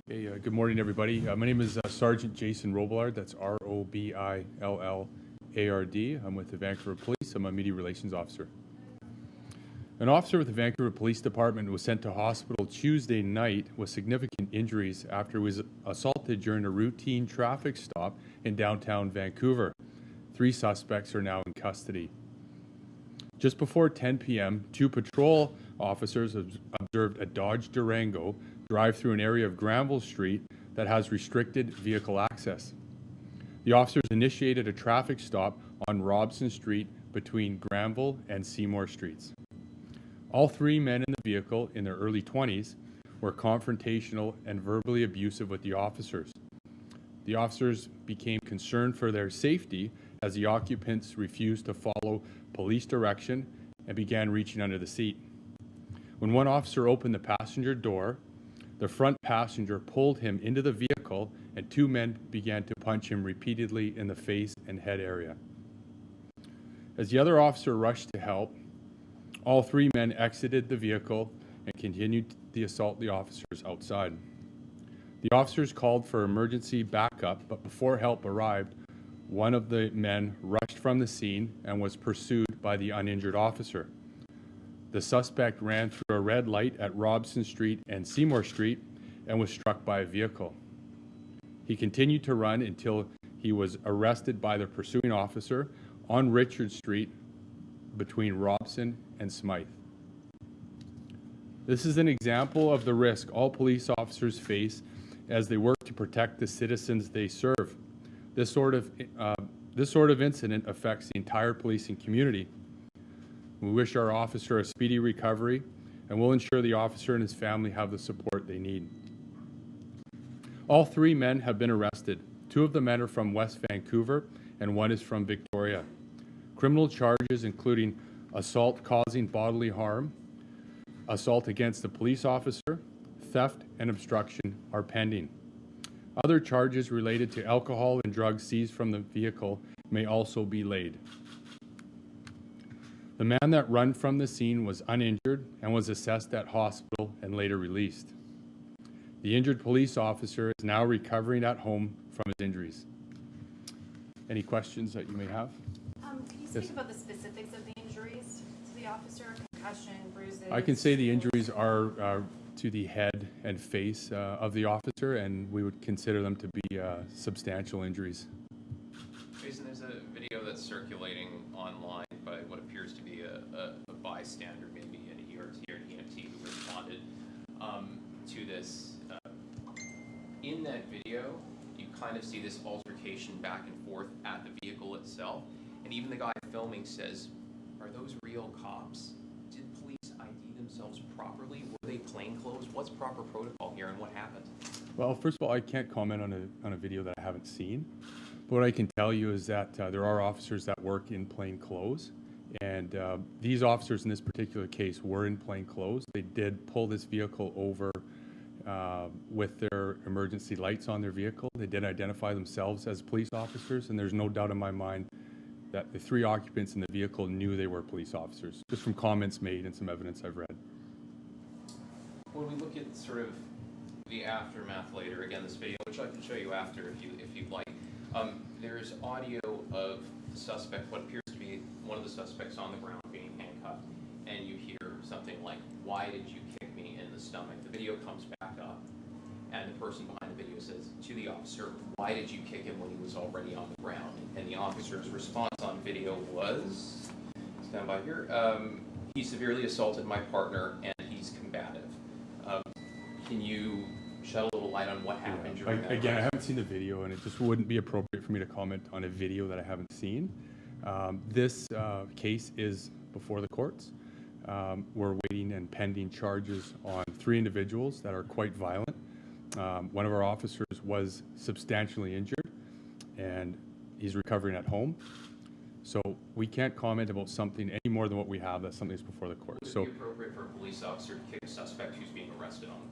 Hey, good morning, everybody. My name is Sergeant Jason Robillard. That's R-O-B-I-L-L-A-R-D. I'm with the Vancouver Police. I'm a media relations officer. An officer with the Vancouver Police Department was sent to hospital Tuesday night with significant injuries after he was assaulted during a routine traffic stop in downtown Vancouver. 3 suspects are now in custody. Just before 10 p.m., 2 patrol officers observed a Dodge Durango drive through an area of Granville Street that has restricted vehicle access. The officers initiated a traffic stop on Robson Street between Granville and Seymour Streets. All 3 men in the vehicle, in their early 20s, were confrontational and verbally abusive with the officers. The officers became concerned for their safety as the occupants refused to follow police direction and began reaching under the seat. When one officer opened the passenger door, the front passenger pulled him into the vehicle and 2 men began to punch him repeatedly in the face and head area. As the other officer rushed to help, all 3 men exited the vehicle and continued to assault the officers outside. The officers called for emergency backup, but before help arrived, one of the men rushed from the scene and was pursued by the uninjured officer. The suspect ran through a red light at Robson Street and Seymour Street and was struck by a vehicle. He continued to run until he was arrested by the pursuing officer on Richard Street between Robson and Smythe. This is an example of the risk all police officers face as they work to protect the citizens they serve. This sort of incident affects the entire policing community. We wish our officer a speedy recovery, and we'll ensure the officer and his family have the support they need. All 3 men have been arrested. 2 of the men are from West Vancouver, and 1 is from Victoria. Criminal charges including assault causing bodily harm, assault against a police officer, theft, and obstruction are pending. Other charges related to alcohol and drugs seized from the vehicle may also be laid. The man that ran from the scene was uninjured and was assessed at hospital and later released. The injured police officer is now recovering at home from his injuries. Any questions that you may have? Can you speak about the specifics of the injuries to the officer? Concussion, bruises? I can say the injuries are to the head and face of the officer, and we would consider them to be substantial injuries. Jason, there's a video that's circulating online by what appears to be a bystander, maybe an ERT or an EMT who responded to this. In that video, you kind of see this altercation back and forth at the vehicle itself, and even the guy filming says, "Are those real cops? Did police ID themselves properly? Were they plainclothes? What's proper protocol here, and what happened?" Well, first of all, I can't comment on a video that I haven't seen. But what I can tell you is that there are officers that work in plain clothes, and these officers in this particular case were in plain clothes. They did pull this vehicle over with their emergency lights on their vehicle. They did identify themselves as police officers, and there's no doubt in my mind that the 3 occupants in the vehicle knew they were police officers, just from comments made and some evidence I've read. When we look at sort of the aftermath later, again, this video, which I can show you after if you'd like, there's audio of the suspect, what appears to be one of the suspects on the ground being handcuffed, and you hear something like, "Why did you kick me in the stomach?" The video comes back up, and the person behind the video says to the officer, "Why did you kick him when he was already on the ground?" And the officer's response on video was, stand by here, "He severely assaulted my partner and he's combative." Can you shed a little light on what happened during that? Again, I haven't seen the video, and it just wouldn't be appropriate for me to comment on a video that I haven't seen. This case is before the courts. We're waiting and pending charges on 3 individuals that are quite violent. One of our officers was substantially injured, and he's recovering at home. So we can't comment about something any more than what we have. That's something that's before the court. Would it be appropriate for a police officer to kick a suspect who's being arrested on the ground?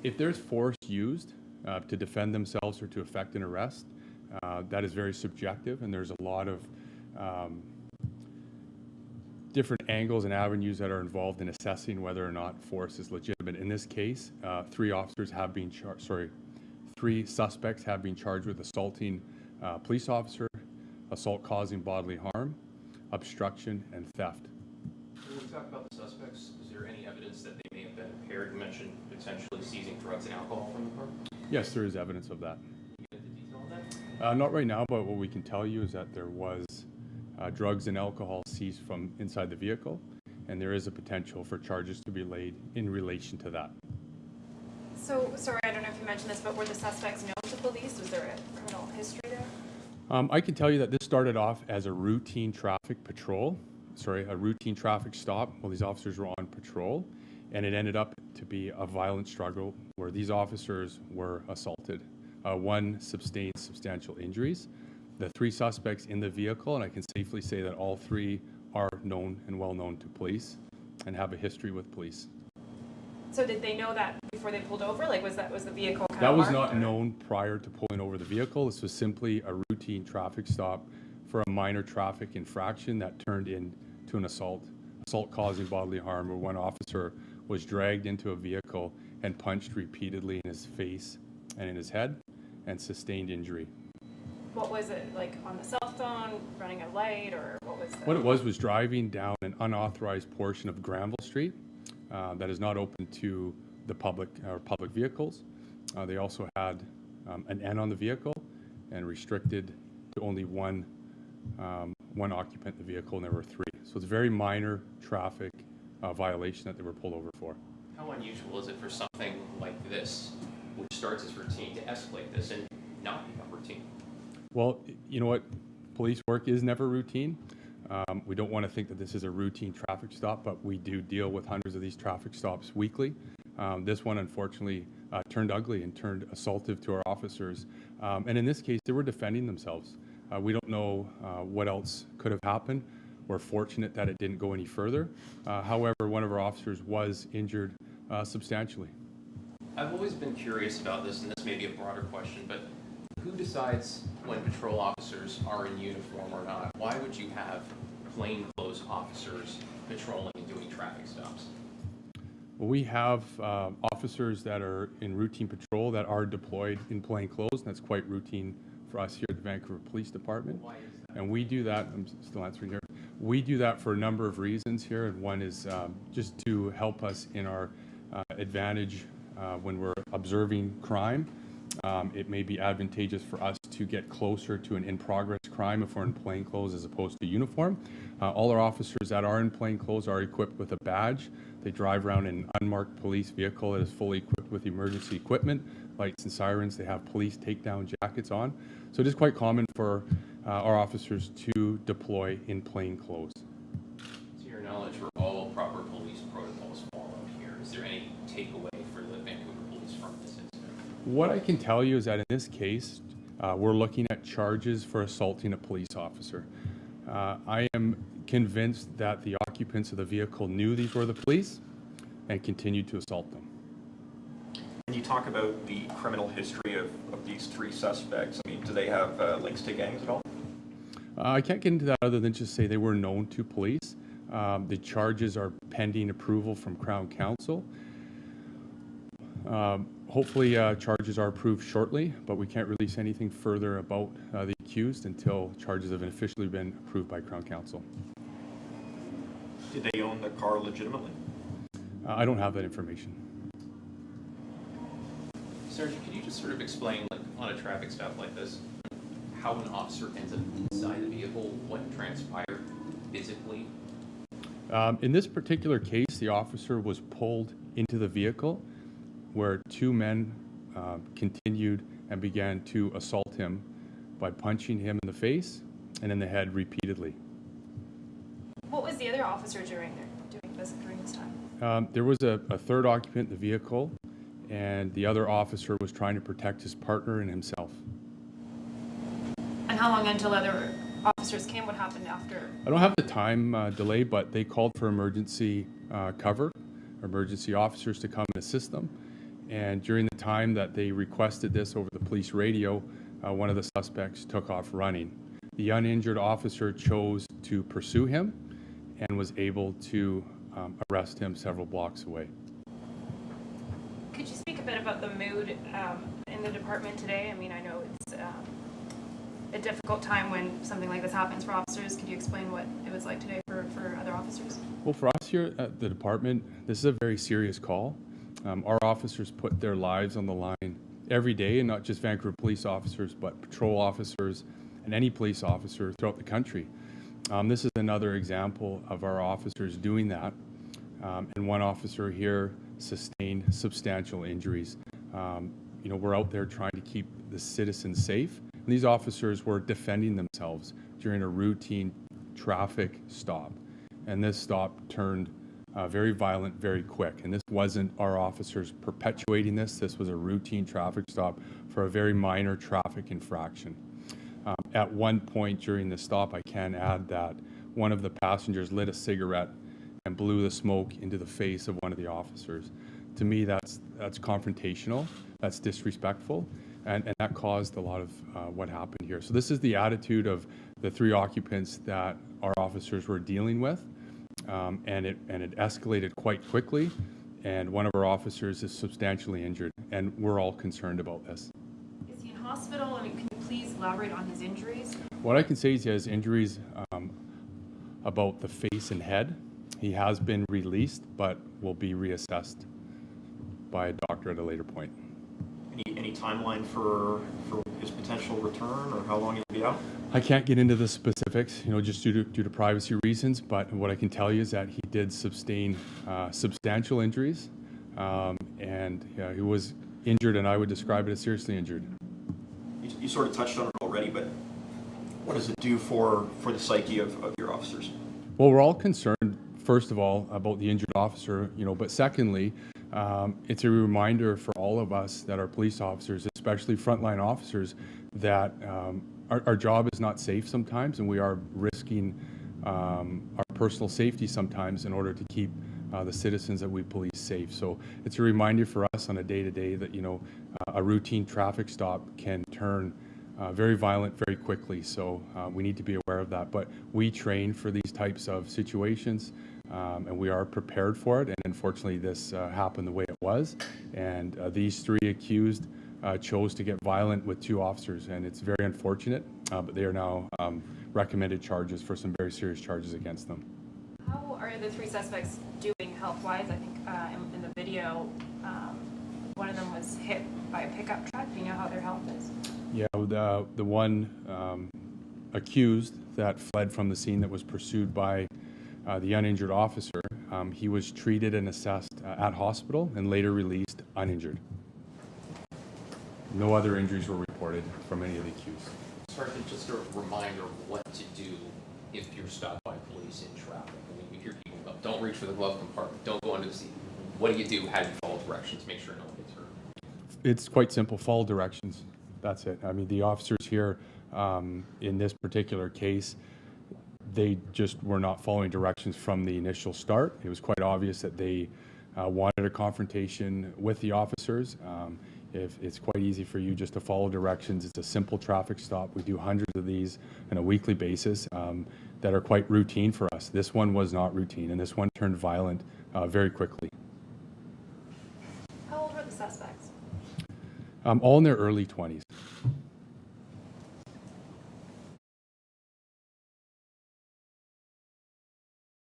If there's force used to defend themselves or to effect an arrest, that is very subjective, and there's a lot of different angles and avenues that are involved in assessing whether or not force is legitimate. In this case, three suspects have been charged with assaulting a police officer, assault causing bodily harm, obstruction, and theft. When we talk about the suspects, is there any evidence that they may have been impaired? You mentioned potentially seizing drugs and alcohol from the car. Yes, there is evidence of that. Can you get into detail on that? Not right now, but what we can tell you is that there was drugs and alcohol seized from inside the vehicle, and there is a potential for charges to be laid in relation to that. So, sorry, I don't know if you mentioned this, but were the suspects known to police? Was there a criminal history there? I can tell you that this started off as a routine traffic stop while these officers were on patrol, and it ended up to be a violent struggle where these officers were assaulted. One sustained substantial injuries. The three suspects in the vehicle, and I can safely say that all three are known and well known to police and have a history with police. So did they know that before they pulled over? Like, was the vehicle kind That of was marked, not known prior to pulling over the vehicle. This was simply a routine traffic stop for a minor traffic infraction that turned into an assault causing bodily harm, where one officer was dragged into a vehicle and punched repeatedly in his face and in his head and sustained injury. What was it, like on the cell phone, running a light, or what was What it was driving down an unauthorized portion of Granville Street that is not open to the public or public vehicles. They also had an N on the vehicle and restricted to only one occupant in the vehicle, and there were three. So it's a very minor traffic violation that they were pulled over for. How unusual is it for something like this, which starts as routine, to escalate this and not become routine? Well, you know what? Police work is never routine. We don't want to think that this is a routine traffic stop, but we do deal with hundreds of these traffic stops weekly. This one, unfortunately, turned ugly and turned assaultive to our officers. And in this case, they were defending themselves. We don't know what else could have happened. We're fortunate that it didn't go any further. However, one of our officers was injured substantially. I've always been curious about this, and this may be a broader question, but who decides when patrol officers are in uniform or not? Why would you have plainclothes officers patrolling and doing traffic stops? Well, we have officers that are in routine patrol that are deployed in plainclothes, and that's quite routine for us here at the Vancouver Police Department. Why is that? And we do that, I'm still answering here, we do that for a number of reasons here, and one is just to help us in our advantage when we're observing crime. It may be advantageous for us to get closer to an in-progress crime if we're in plainclothes as opposed to uniform. All our officers that are in plainclothes are equipped with a badge. They drive around in an unmarked police vehicle that is fully equipped with emergency equipment, lights and sirens. They have police takedown jackets on. So it is quite common for our officers to deploy in plainclothes. To your knowledge, were all proper police protocols followed here? Is there any takeaway for the Vancouver Police from this incident? What I can tell you is that in this case, we're looking at charges for assaulting a police officer. I am convinced that the occupants of the vehicle knew these were the police and continued to assault them. Can you talk about the criminal history of these three suspects? I mean, do they have links to gangs at all? I can't get into that other than just say they were known to police. The charges are pending approval from Crown Counsel. Hopefully charges are approved shortly, but we can't release anything further about the accused until charges have officially been approved by Crown Counsel. Did they own the car legitimately? I don't have that information. Sergeant, could you just sort of explain, like, on a traffic stop like this, how an officer ends up inside the vehicle, what transpired physically? In this particular case, the officer was pulled into the vehicle where two men continued and began to assault him by punching him in the face and in the head repeatedly. What was the other officer doing this time? There was a third occupant in the vehicle, and the other officer was trying to protect his partner and himself. And how long until other officers came? What happened after? I don't have the time delay, but they called for emergency cover, emergency officers to come and assist them. And during the time that they requested this over the police radio, one of the suspects took off running. The uninjured officer chose to pursue him and was able to arrest him several blocks away. Could you speak a bit about the mood in the department today? I mean, I know it's a difficult time when something like this happens for officers. Could you explain what it was like today for other officers? Well, for us here at the department, this is a very serious call. Our officers put their lives on the line every day, and not just Vancouver police officers, but patrol officers and any police officer throughout the country. This is another example of our officers doing that, and one officer here sustained substantial injuries. We're out there trying to keep the citizens safe. And these officers were defending themselves during a routine traffic stop, and this stop turned very violent very quick. And this wasn't our officers perpetuating this. This was a routine traffic stop for a very minor traffic infraction. At one point during the stop, I can add that one of the passengers lit a cigarette and blew the smoke into the face of one of the officers. To me, that's confrontational, that's disrespectful, and that caused a lot of what happened here. So this is the attitude of the three occupants that our officers were dealing with, and it escalated quite quickly, and one of our officers is substantially injured, and we're all concerned about this. Is he in hospital? I mean, can you please elaborate on his injuries? What I can say is he has injuries about the face and head. He has been released, but will be reassessed by a doctor at a later point. Any timeline for his potential return, or how long he'll be out? I can't get into the specifics, just due to privacy reasons, but what I can tell you is that he did sustain substantial injuries, and he was injured, and I would describe it as seriously injured. You sort of touched on it already, but what does it do for the psyche of your officers? Well, we're all concerned, first of all, about the injured officer, but secondly, it's a reminder for all of us that are police officers, especially frontline officers, that our job is not safe sometimes, and we are risking our personal safety sometimes in order to keep the citizens that we police safe. So it's a reminder for us on a day-to-day that a routine traffic stop can turn very violent very quickly. So we need to be aware of that. But we train for these types of situations, and we are prepared for it. And unfortunately, this happened the way it was. And these three accused chose to get violent with two officers, and it's very unfortunate. But they are now recommended charges for some very serious charges against them. How are the three suspects doing health-wise? I think in the video, one of them was hit by a pickup truck. Do you know how their health is? Yeah, the one accused that fled from the scene that was pursued by the uninjured officer, he was treated and assessed at hospital and later released uninjured. No other injuries were reported from any of the accused. Sergeant, just a reminder of what to do if you're stopped by police in traffic. I mean, you hear people go, don't reach for the glove compartment, don't go under the seat. What do you do? How do you follow directions? Make sure no one gets hurt. It's quite simple. Follow directions. That's it. I mean, the officers here in this particular case, they just were not following directions from the initial start. It was quite obvious that they wanted a confrontation with the officers. If it's quite easy for you just to follow directions. It's a simple traffic stop. We do hundreds of these on a weekly basis that are quite routine for us. This one was not routine, and this one turned violent very quickly. How old were the suspects? All in their early 20s.